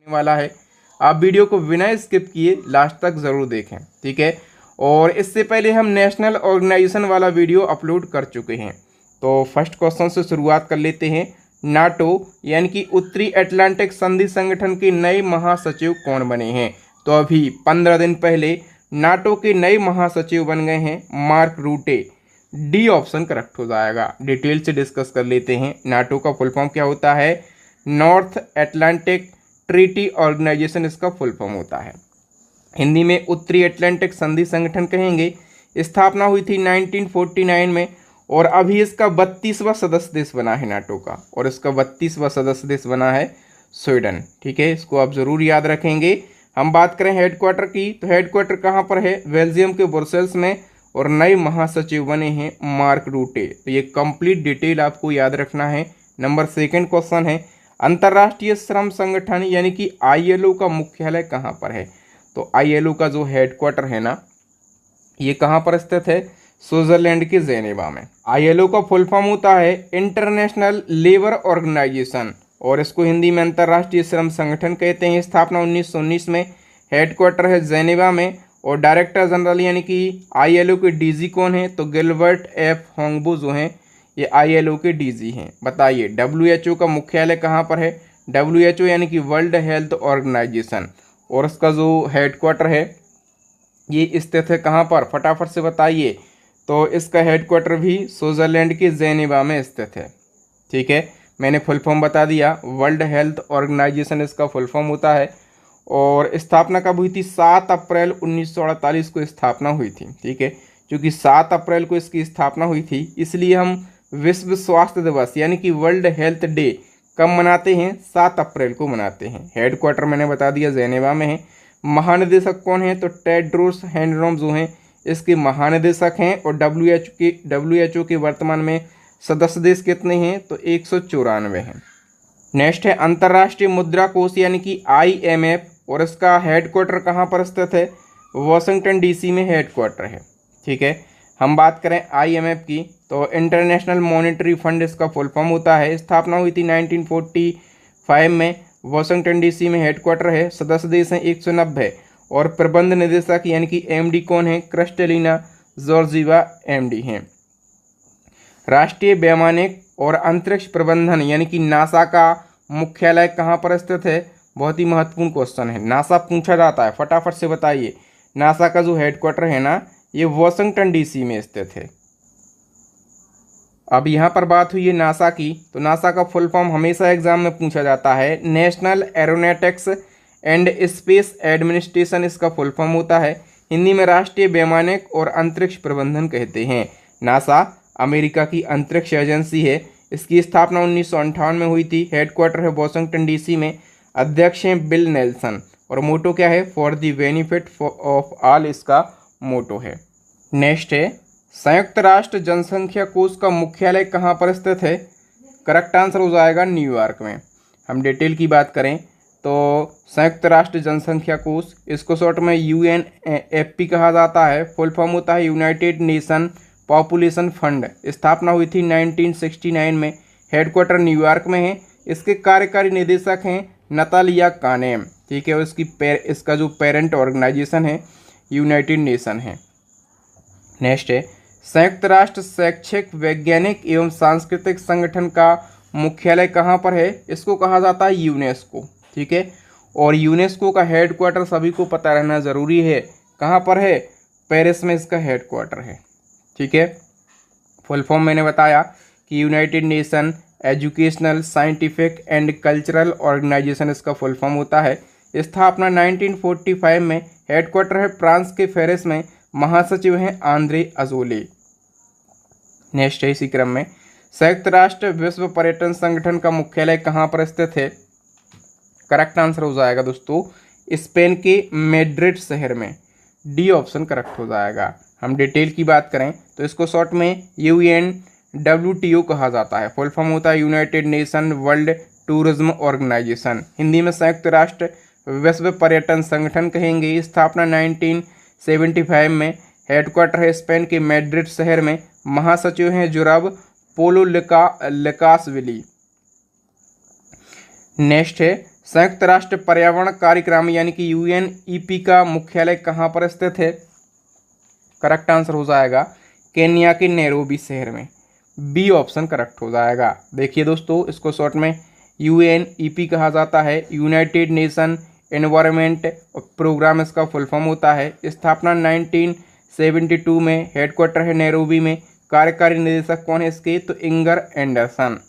वाला है। आप वीडियो को बिना स्किप किए लास्ट तक ज़रूर देखें, ठीक है। और इससे पहले हम नेशनल ऑर्गेनाइजेशन वाला वीडियो अपलोड कर चुके हैं। तो फर्स्ट क्वेश्चन से शुरुआत कर लेते हैं। नाटो यानी कि उत्तरी अटलांटिक संधि संगठन के नए महासचिव कौन बने हैं? तो अभी 15 दिन पहले नाटो के नए महासचिव बन गए हैं मार्क रूटे। डी ऑप्शन करेक्ट हो जाएगा। डिटेल से डिस्कस कर लेते हैं। नाटो का फुल फॉर्म क्या होता है? नॉर्थ अटलांटिक ट्रीटी ऑर्गेनाइजेशन इसका फुल फॉर्म होता है। हिंदी में उत्तरी अटलांटिक संधि संगठन कहेंगे। स्थापना हुई थी 1949 में और अभी इसका 32वां सदस्य देश बना है नाटो का, और इसका 32वां सदस्य देश बना है स्वीडन, ठीक है। इसको आप जरूर याद रखेंगे। हम बात करें हेडक्वार्टर की, तो हेडक्वार्टर कहाँ पर है? बेल्जियम के ब्रुसेल्स में, और नए महासचिव बने हैं मार्क रूटे। तो ये कंप्लीट डिटेल आपको याद रखना है। नंबर सेकंड क्वेश्चन है, अंतर्राष्ट्रीय श्रम संगठन यानी कि ILO का मुख्यालय कहाँ पर है? तो ILO का जो हेडक्वार्टर है ना, ये कहाँ पर स्थित है? स्विट्जरलैंड के जेनेवा में। ILO का फुल फॉर्म होता है इंटरनेशनल लेबर ऑर्गेनाइजेशन, और इसको हिंदी में अंतर्राष्ट्रीय श्रम संगठन कहते हैं। स्थापना 1919 में, हेडक्वार्टर है जेनेवा में, और डायरेक्टर जनरल यानी कि ILO के DG कौन है? तो गिलबर्ट एफ होंगबो जो हैं ये ILO के DG हैं। बताइए WHO का मुख्यालय कहाँ पर है? WHO यानी कि वर्ल्ड हेल्थ ऑर्गेनाइजेशन, और उसका जो हेडक्वार्टर है ये स्थित है कहाँ पर? फटाफट से बताइए। तो इसका हेडक्वार्टर भी स्विट्जरलैंड के जेनेवा में स्थित है, ठीक है। मैंने फुल फॉर्म बता दिया, वर्ल्ड हेल्थ ऑर्गेनाइजेशन इसका फुल फॉर्म होता है। और स्थापना कब हुई थी? 7 अप्रैल 1948 को स्थापना हुई थी, ठीक है। क्योंकि 7 अप्रैल को इसकी स्थापना हुई थी, इसलिए हम विश्व स्वास्थ्य दिवस यानी कि वर्ल्ड हेल्थ डे कब मनाते हैं? 7 अप्रैल को मनाते हैं। हेडक्वार्टर मैंने बता दिया जेनेवा में है। महानिदेशक कौन है? तो टेड्रोस एडनोम जो हैं इसके महानिदेशक हैं। और WHO के वर्तमान में सदस्य देश कितने हैं? तो 194 हैं। नेक्स्ट है अंतर्राष्ट्रीय मुद्रा कोष यानी कि IMF, और इसका हेडक्वार्टर कहाँ पर स्थित है? वॉशिंगटन DC में हेडक्वार्टर है, ठीक है। हम बात करें IMF की, तो इंटरनेशनल मॉनेटरी फंड इसका फुल फॉर्म होता है। स्थापना हुई थी 1945 में, वॉशिंगटन DC में हेडक्वार्टर है। सदस्य देश हैं 190, और प्रबंध निदेशक यानी कि MD कौन है? क्रिस्टलिना जॉर्जीवा MD हैं। राष्ट्रीय वैमानिक और अंतरिक्ष प्रबंधन यानी कि नासा का मुख्यालय कहाँ पर स्थित है? बहुत ही महत्वपूर्ण क्वेश्चन है, नासा पूछा जाता है, फटाफट से बताइए। नासा का जो हेडक्वार्टर है ना, ये वॉशिंगटन DC में स्थित है। अब यहाँ पर बात हुई है नासा की, तो नासा का फुल फॉर्म हमेशा एग्जाम में पूछा जाता है, national aeronautics and space administration इसका फुल फॉर्म होता है। हिंदी में राष्ट्रीय वैमानिक और अंतरिक्ष प्रबंधन कहते हैं। नासा अमेरिका की अंतरिक्ष एजेंसी है। इसकी स्थापना 1958 में हुई थी। हेडक्वार्टर है वॉशिंगटन DC में। अध्यक्ष हैं बिल नेल्सन, और मोटो क्या है? For the benefit of all इसका मोटो है। नेक्स्ट है संयुक्त राष्ट्र जनसंख्या कोष का मुख्यालय कहाँ पर स्थित है? करेक्ट आंसर हो जाएगा न्यूयॉर्क में। हम डिटेल की बात करें तो संयुक्त राष्ट्र जनसंख्या कोष, इसको शॉर्ट में UNFP कहा जाता है। फुल फॉर्म होता है यूनाइटेड नेशन पॉपुलेशन फंड। स्थापना हुई थी 1969 में। हेडक्वार्टर न्यूयॉर्क में है। इसके कार्यकारी निदेशक हैं नतालिया कानेम, ठीक है। और इसका जो पेरेंट ऑर्गेनाइजेशन है यूनाइटेड नेशन है। नेक्स्ट है संयुक्त राष्ट्र शैक्षिक वैज्ञानिक एवं सांस्कृतिक संगठन का मुख्यालय कहाँ पर है? इसको कहा जाता है यूनेस्को, ठीक है। और यूनेस्को का हेडक्वार्टर सभी को पता रहना जरूरी है, कहाँ पर है? पेरिस में इसका हेडक्वार्टर है, ठीक है। फुल फॉर्म मैंने बताया कि United Nation Educational Scientific and Cultural Organization इसका फुल फॉर्म होता है। स्थापना 1945 में। हेडक्वार्टर है फ्रांस के पेरिस में। महासचिव हैं आंद्रे अजोले। नेक्स्ट है इसी क्रम में संयुक्त राष्ट्र विश्व पर्यटन संगठन का मुख्यालय कहाँ पर स्थित है? करेक्ट आंसर हो जाएगा दोस्तों स्पेन के मैड्रिड शहर में। डी ऑप्शन करेक्ट हो जाएगा। हम डिटेल की बात करें तो इसको शॉर्ट में UNWTO कहा जाता है। फुल फॉर्म होता है United Nation World Tourism Organization. Hindi में संयुक्त राष्ट्र विश्व पर्यटन संगठन कहेंगे। स्थापना 1975 में। हेडक्वार्टर है स्पेन के मैड्रिड शहर में। महासचिव हैं जोराब पोलो लकासविली। नेक्स्ट है संयुक्त राष्ट्र पर्यावरण कार्यक्रम यानी कि UNEP का मुख्यालय कहाँ पर स्थित है? करेक्ट आंसर हो जाएगा केन्या के नैरोबी शहर में। बी ऑप्शन करेक्ट हो जाएगा। देखिए दोस्तों, इसको शॉर्ट में UNEP कहा जाता है, यूनाइटेड नेशन एनवायरनमेंट प्रोग्राम इसका फुल फॉर्म होता है। स्थापना 1972 में, हेडक्वार्टर है नैरोबी में। कार्यकारी निदेशक कौन है इसके? तो इंगर एंडरसन।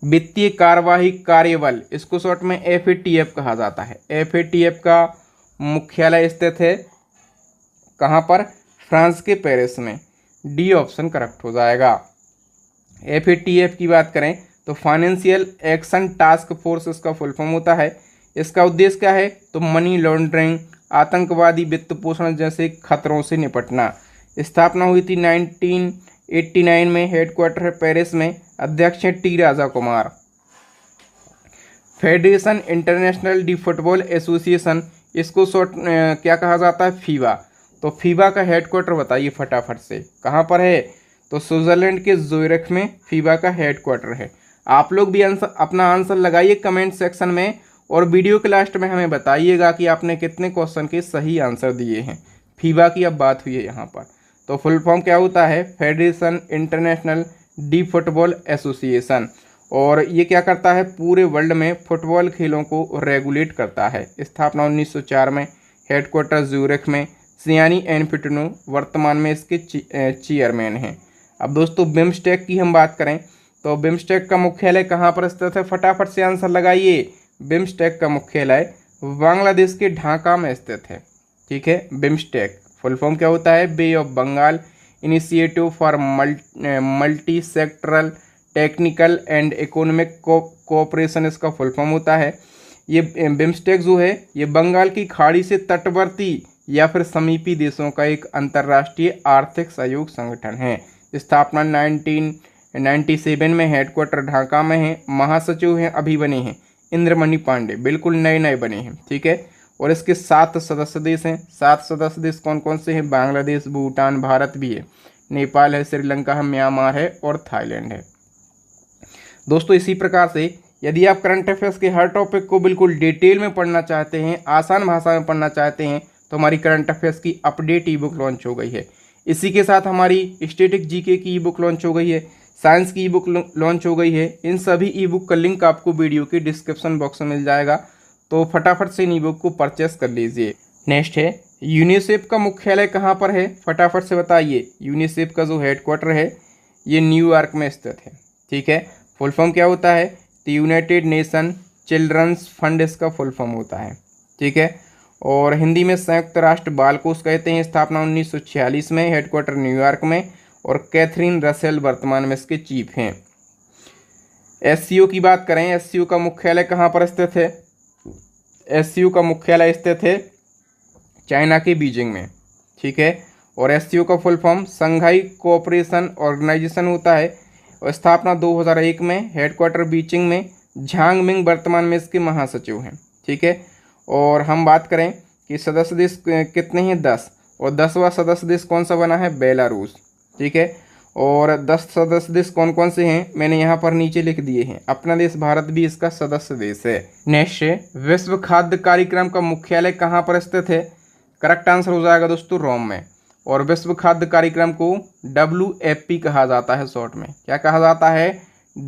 वित्तीय कार्यवाही कार्यबल, इसको शॉर्ट में FATF कहा जाता है। FATF का मुख्यालय स्थित है कहाँ पर? फ्रांस के पेरिस में। डी ऑप्शन करेक्ट हो जाएगा। FATF की बात करें तो फाइनेंशियल एक्शन टास्क फोर्स इसका फुल फॉर्म होता है। इसका उद्देश्य क्या है? तो मनी लॉन्ड्रिंग, आतंकवादी वित्त पोषण जैसे खतरों से निपटना। स्थापना हुई थी 1989 में, हेडक्वार्टर है पेरिस में। अध्यक्ष हैं T Raja Kumar. Federation Internationale de Football Association, इसको शॉर्ट क्या कहा जाता है? फीबा। तो फीबा का हेडक्वार्टर बताइए फटाफट से, कहाँ पर है? तो स्विट्जरलैंड के ज़ुरिख में फीबा का हेडक्वार्टर है। आप लोग भी अपना आंसर लगाइए कमेंट सेक्शन में, और वीडियो के लास्ट में हमें बताइएगा कि आपने कितने क्वेश्चन के सही आंसर दिए हैं। फीबा की अब बात हुई है यहाँ पर, तो फुल फॉर्म क्या होता है? Federation Internationale de Football association. और ये क्या करता है? पूरे वर्ल्ड में फुटबॉल खेलों को रेगुलेट करता है। स्थापना 1904 में, हेडक्वार्टर ज़्यूरिख में। सियानी इन्फिटनो वर्तमान में इसके चेयरमैन हैं। अब दोस्तों बिम्स्टेक की हम बात करें तो बिम्स्टेक का मुख्यालय कहाँ पर स्थित है? फटाफट से आंसर लगाइए। बिम्स्टेक का मुख्यालय बांग्लादेश के ढाका में स्थित है। ठीक है, बिम्स्टेक फुल फॉर्म क्या होता है? Bay of Bengal Initiative for Multi Sectoral Technical and Economic Cooperation इसका फुल फॉर्म होता है। ये बिम्स्टेक जो है ये बंगाल की खाड़ी से तटवर्ती या फिर समीपी देशों का एक अंतर्राष्ट्रीय आर्थिक सहयोग संगठन है। स्थापना 1997 में, हेडक्वार्टर ढाका में है। महासचिव हैं अभी बने हैं इंद्रमणि पांडे, बिल्कुल नए बने हैं। ठीक है, और इसके 7 सदस्य देश हैं। 7 सदस्य देश कौन कौन से हैं? बांग्लादेश, भूटान, भारत भी है, नेपाल है, श्रीलंका है, म्यांमार है और थाईलैंड है। दोस्तों इसी प्रकार से यदि आप करंट अफेयर्स के हर टॉपिक को बिल्कुल डिटेल में पढ़ना चाहते हैं, आसान भाषा में पढ़ना चाहते हैं, तो हमारी करंट अफेयर्स की अपडेट ई बुक लॉन्च हो गई है। इसी के साथ हमारी स्टैटिक जीके की ई बुक लॉन्च हो गई है, साइंस की ई बुक लॉन्च हो गई है। इन सभी ई बुक का लिंक आपको वीडियो के डिस्क्रिप्शन बॉक्स में मिल जाएगा, तो फटाफट से इन ई बुक को परचेस कर लीजिए। नेक्स्ट है यूनिसेफ का मुख्यालय कहाँ पर है? फटाफट से बताइए। यूनिसेफ का जो हेडक्वार्टर है ये न्यूयॉर्क में स्थित है। ठीक है, फुल फॉर्म क्या होता है? तो यूनाइटेड नेशन चिल्ड्रंस फंड इसका फुल फॉर्म होता है। ठीक है, और हिंदी में संयुक्त राष्ट्र बाल कोष कहते हैं। स्थापना 1946 में, हेडक्वार्टर न्यूयॉर्क में। और कैथरीन रसेल वर्तमान में इसके चीफ हैं। SCO की बात करें, SCO का मुख्यालय कहाँ पर स्थित है? SCO का मुख्यालय स्थित है चाइना के बीजिंग में। ठीक है, और SCO का फुल फॉर्म संघाई कोऑपरेशन ऑर्गेनाइजेशन होता है। और स्थापना 2001 में, हेडक्वार्टर बीजिंग में। झांग मिंग वर्तमान में इसके महासचिव हैं। ठीक है, और हम बात करें कि सदस्य देश कितने हैं? 10, और 10वां सदस्य देश कौन सा बना है? बेलारूस। ठीक है, और 10 सदस्य देश कौन कौन से हैं मैंने यहाँ पर नीचे लिख दिए हैं। अपना देश भारत भी इसका सदस्य देश है। नेक्स्ट है विश्व खाद्य कार्यक्रम का मुख्यालय कहाँ पर स्थित है? करेक्ट आंसर हो जाएगा दोस्तों रोम में। और विश्व खाद्य कार्यक्रम को WFP कहा जाता है, शॉर्ट में क्या कहा जाता है?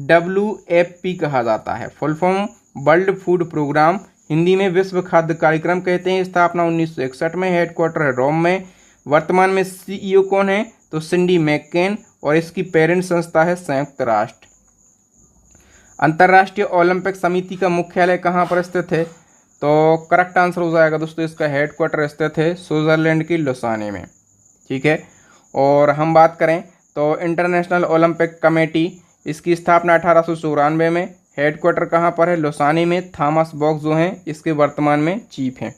WFP कहा जाता है। Full form World Food Programme, Hindi में विश्व खाद्य कार्यक्रम कहते हैं। स्थापना 1961 में, हेडक्वार्टर है रोम में। वर्तमान में CEO कौन है? तो सिंडी मैककेन, और इसकी पेरेंट संस्था है संयुक्त राष्ट्र। अंतर्राष्ट्रीय ओलंपिक समिति का मुख्यालय कहाँ पर स्थित है? तो करेक्ट आंसर हो जाएगा दोस्तों इसका हेडक्वार्टर स्थित है स्विट्जरलैंड की लुसाने में। ठीक है, और हम बात करें तो इंटरनेशनल ओलंपिक कमेटी, इसकी स्थापना 1894 में। हेडक्वार्टर कहाँ पर है? लुसाने में। थॉमस बॉक जो हैं इसके वर्तमान में चीफ हैं।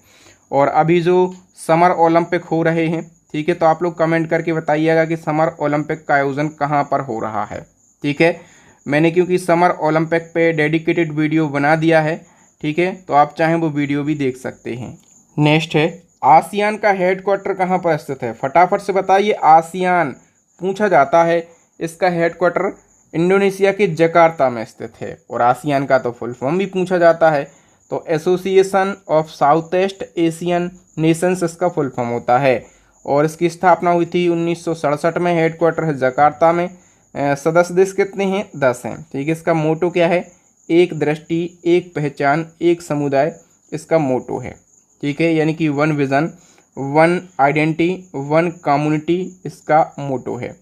और अभी जो समर ओलंपिक हो रहे हैं, ठीक है, तो आप लोग कमेंट करके बताइएगा कि समर ओलंपिक का आयोजन कहाँ पर हो रहा है। ठीक है, मैंने क्योंकि समर ओलंपिक पे डेडिकेटेड वीडियो बना दिया है। ठीक है, तो आप चाहें वो वीडियो भी देख सकते हैं। नेक्स्ट है आसियान का हेडक्वार्टर कहाँ पर स्थित है? फटाफट से बताइए। आसियान पूछा जाता है, इसका हेडक्वार्टर इंडोनेशिया के जकार्ता में स्थित है। और आसियान का तो फुल फॉर्म भी पूछा जाता है, तो association of south east Asian Nations इसका फुल फॉर्म होता है। और इसकी स्थापना हुई थी 1967 में। हेडक्वार्टर है जकार्ता में। सदस्य देश कितने हैं? 10 हैं। ठीक है, इसका मोटो क्या है? एक दृष्टि, एक पहचान, एक समुदाय इसका मोटो है। ठीक है, यानी कि one vision, one identity, one community इसका मोटो है।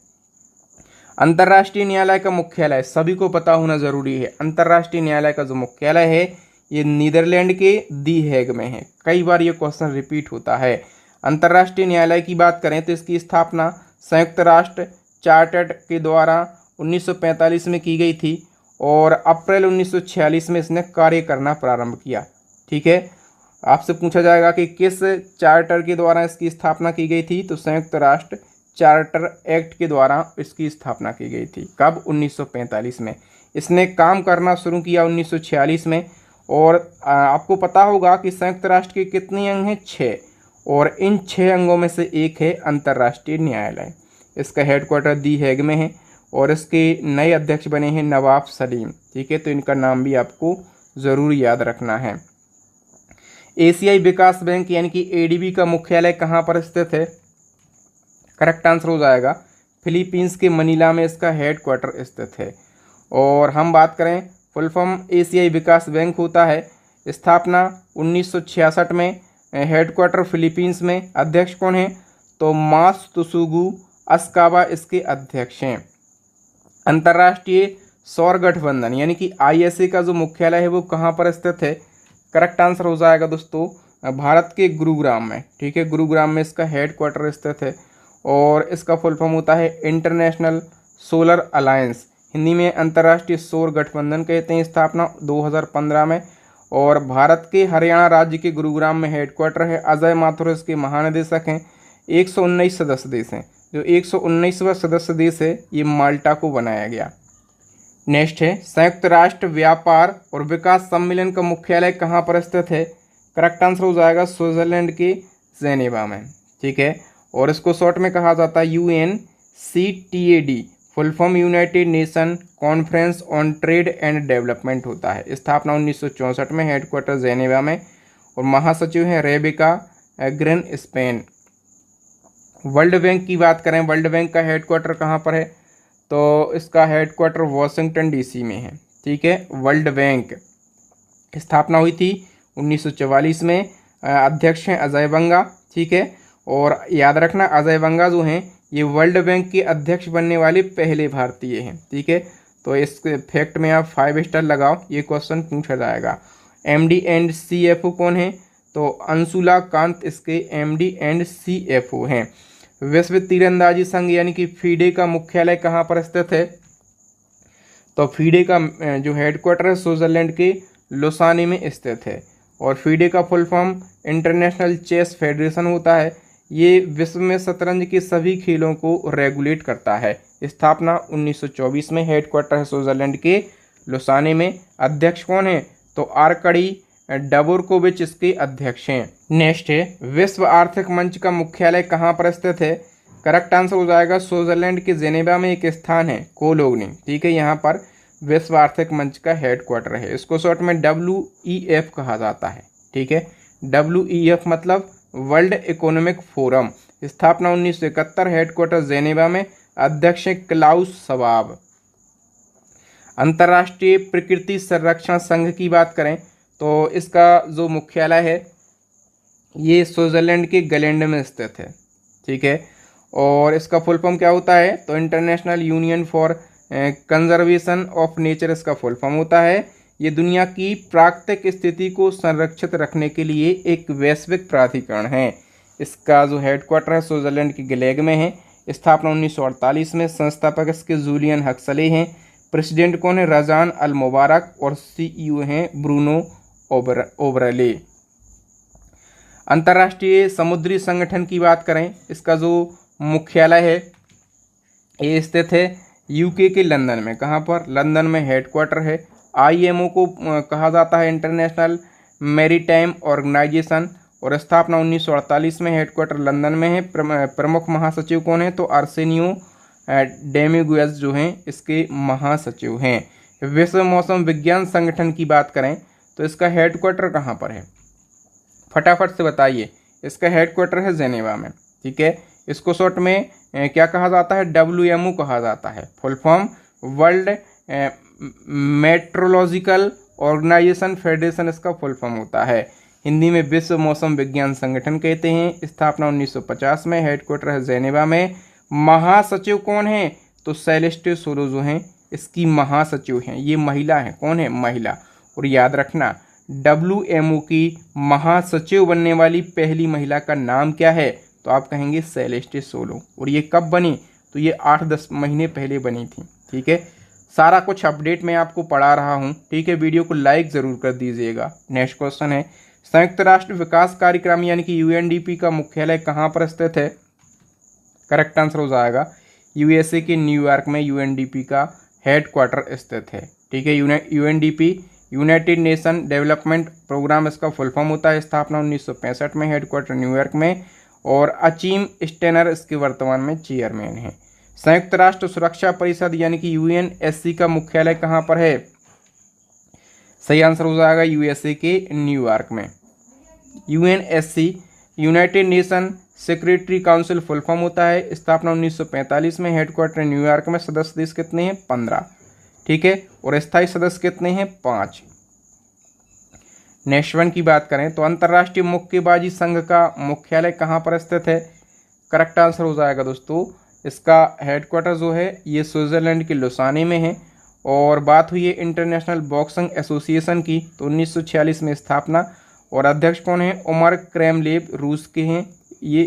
अंतर्राष्ट्रीय न्यायालय का मुख्यालय सभी को पता होना जरूरी है। अंतर्राष्ट्रीय न्यायालय का जो मुख्यालय है ये नीदरलैंड के दी हेग में है। कई बार ये क्वेश्चन रिपीट होता है। अंतर्राष्ट्रीय न्यायालय की बात करें तो इसकी स्थापना संयुक्त राष्ट्र चार्टर्ड के द्वारा 1945 में की गई थी और अप्रैल 1946 में इसने कार्य करना प्रारंभ किया। ठीक है, आपसे पूछा जाएगा कि किस चार्टर के द्वारा इसकी स्थापना की गई थी, तो संयुक्त राष्ट्र चार्टर एक्ट के द्वारा इसकी स्थापना की गई थी। कब? 1945 में। इसने काम करना शुरू किया 1946 में। और आपको पता होगा कि संयुक्त राष्ट्र के कितने अंग हैं? 6। और इन 6 अंगों में से एक है अंतर्राष्ट्रीय न्यायालय। इसका हेडक्वार्टर दी हेग में है और इसके नए अध्यक्ष बने हैं नवाब सलीम। ठीक है, तो इनका नाम भी आपको ज़रूर याद रखना है। एशियाई विकास बैंक यानी कि एडीबी का मुख्यालय कहाँ पर स्थित है? करेक्ट आंसर हो जाएगा फिलीपींस के मनीला में इसका हेडक्वार्टर स्थित है। और हम बात करें फुल फॉर्म एशियाई विकास बैंक होता है। स्थापना 1966 में। हेडक्वार्टर फिलीपींस में। अध्यक्ष कौन है? तो मात्सुतोगु अस्कावा इसके अध्यक्ष हैं। अंतर्राष्ट्रीय सौर गठबंधन यानी कि आईएसए का जो मुख्यालय है वो कहाँ पर स्थित है? करेक्ट आंसर हो जाएगा दोस्तों भारत के गुरुग्राम में। ठीक है, गुरुग्राम में इसका हेडक्वार्टर स्थित है। और इसका फुल फॉर्म होता है इंटरनेशनल सोलर अलायंस, हिंदी में अंतर्राष्ट्रीय सौर गठबंधन कहते हैं। स्थापना 2015 में। और भारत के हरियाणा राज्य के गुरुग्राम में हेडक्वार्टर है। अजय माथुर इसके महानिदेशक हैं। 119 सदस्य देश हैं। जो 119वां सदस्य देश है ये माल्टा को बनाया गया। नेक्स्ट है संयुक्त राष्ट्र व्यापार और विकास सम्मेलन का मुख्यालय कहाँ पर स्थित है? करेक्ट आंसर हो जाएगा स्विट्जरलैंड के जेनेवा में। ठीक है, और इसको शॉर्ट में कहा जाता है UNCTAD, full form United nation conference on trade and development होता है। स्थापना 1964 में। हेडक्वार्टर जेनेवा में। और महासचिव हैं Rebecca grain Spain. World bank की बात करें, वर्ल्ड बैंक का हेडक्वार्टर कहाँ पर है? तो इसका हेडक्वार्टर वाशिंगटन डीसी में है। ठीक है, वर्ल्ड बैंक स्थापना हुई थी 1944 में। अध्यक्ष हैं अजय बंगा। ठीक है, और याद रखना अजय बंगा जो हैं ये वर्ल्ड बैंक के अध्यक्ष बनने वाले पहले भारतीय हैं। ठीक है, तो इस फैक्ट में आप 5 स्टार लगाओ, ये क्वेश्चन पूछा जाएगा। MD एंड CFO कौन है? तो अंशुला कांत इसके MD एंड CFO हैं। विश्व तीरंदाजी संघ यानी कि फीडे का मुख्यालय कहाँ पर स्थित है? तो फीडे का जो हेडक्वार्टर है स्विट्जरलैंड के लोसाने में स्थित है। और फीडे का full form International Chess Federation होता है। ये विश्व में शतरंज के सभी खेलों को रेगुलेट करता है। स्थापना 1924 में। हेडक्वार्टर है स्विट्जरलैंड के लोसाने में। अध्यक्ष कौन है? तो आर्कडी डबोरकोविच इसके अध्यक्ष हैं। नेक्स्ट है विश्व आर्थिक मंच का मुख्यालय कहाँ पर स्थित है? करेक्ट आंसर हो जाएगा स्विट्जरलैंड के जेनेवा में एक स्थान है कोलोग्नी। ठीक है, यहाँ पर विश्व आर्थिक मंच का हेडक्वार्टर है। इसको शॉर्ट में WEF कहा जाता है। ठीक है, WEF मतलब वर्ल्ड इकोनॉमिक फोरम। स्थापना 1971। हेडक्वार्टर जेनेवा में। अध्यक्ष क्लाउस शवाब। अंतर्राष्ट्रीय प्रकृति संरक्षण संघ की बात करें तो इसका जो मुख्यालय है ये स्विट्जरलैंड के गैलेंड में स्थित है। ठीक है, और इसका फुल फॉर्म क्या होता है? तो international union for conservation of nature इसका फुल फॉर्म होता है। ये दुनिया की प्राकृतिक स्थिति को संरक्षित रखने के लिए एक वैश्विक प्राधिकरण है। इसका जो हेडक्वार्टर है स्विट्जरलैंड के गलेग में है। स्थापना 1948 में। संस्थापक इसके जूलियन हक्सले हैं। प्रेसिडेंट कौन है? रजान अल मुबारक। और CEO हैं ब्रूनो ओबरले। अंतर्राष्ट्रीय समुद्री संगठन की बात करें, इसका जो मुख्यालय है ये स्थित है UK के लंदन में। कहाँ पर? लंदन में हेडक्वार्टर है। IMO को कहा जाता है इंटरनेशनल मैरीटाइम ऑर्गेनाइजेशन। और स्थापना 1948 में। हेडक्वार्टर लंदन में है। प्रमुख महासचिव कौन है? तो आर्सेनियो डेमिगुएज जो हैं इसके महासचिव हैं। विश्व मौसम विज्ञान संगठन की बात करें तो इसका हेडक्वार्टर कहाँ पर है, फटाफट से बताइए। इसका हेडक्वार्टर है जेनेवा में, ठीक है। इसको शॉर्ट में क्या कहा जाता है, WMO कहा जाता है, full form World Meteorological Organization Federation इसका फुल फॉर्म होता है। हिंदी में विश्व मौसम विज्ञान संगठन कहते हैं। स्थापना 1950 में, हेडक्वार्टर है जेनेवा में। महासचिव कौन है, तो सेलेस्टे सोलो जो हैं इसकी महासचिव हैं, ये महिला है। कौन है, महिला। और याद रखना WMO की महासचिव बनने वाली पहली महिला का नाम क्या है, तो आप कहेंगे सेलेस्टे सोलो। और ये कब बनी, तो ये 8-10 महीने पहले बनी थी, ठीक है। सारा कुछ अपडेट मैं आपको पढ़ा रहा हूँ, ठीक है। वीडियो को लाइक ज़रूर कर दीजिएगा। नेक्स्ट क्वेश्चन है, संयुक्त राष्ट्र विकास कार्यक्रम यानी कि UNDP का मुख्यालय कहाँ पर स्थित है। करेक्ट आंसर हो जाएगा USA के न्यूयॉर्क में UNDP का हेडक्वार्टर स्थित है, ठीक है। UNDP United Nation Development Programme इसका फुल फॉर्म होता है। स्थापना 1965 में, हेडक्वार्टर न्यूयॉर्क में। और अचीम स्टेनर इसके वर्तमान में चेयरमैन हैं। संयुक्त राष्ट्र सुरक्षा परिषद यानी कि UNSC का मुख्यालय कहाँ पर है, सही आंसर हो जाएगा USA के न्यूयॉर्क में। UNSC United nation secretary council full form होता है। स्थापना 1945 में, हेडक्वार्टर न्यूयॉर्क में। सदस्य देश कितने हैं, 15, ठीक है। और स्थायी सदस्य कितने हैं, 5। नेक्स्ट वन की बात करें तो अंतर्राष्ट्रीय मुक्केबाजी संघ का मुख्यालय कहाँ पर स्थित है। करेक्ट आंसर हो जाएगा दोस्तों, इसका हेडक्वार्टर जो है ये स्विट्जरलैंड के लुसाने में है। और बात हुई है इंटरनेशनल बॉक्सिंग एसोसिएशन की, तो 1946 में स्थापना। और अध्यक्ष कौन है, उमर क्रेमलेव रूस के हैं। ये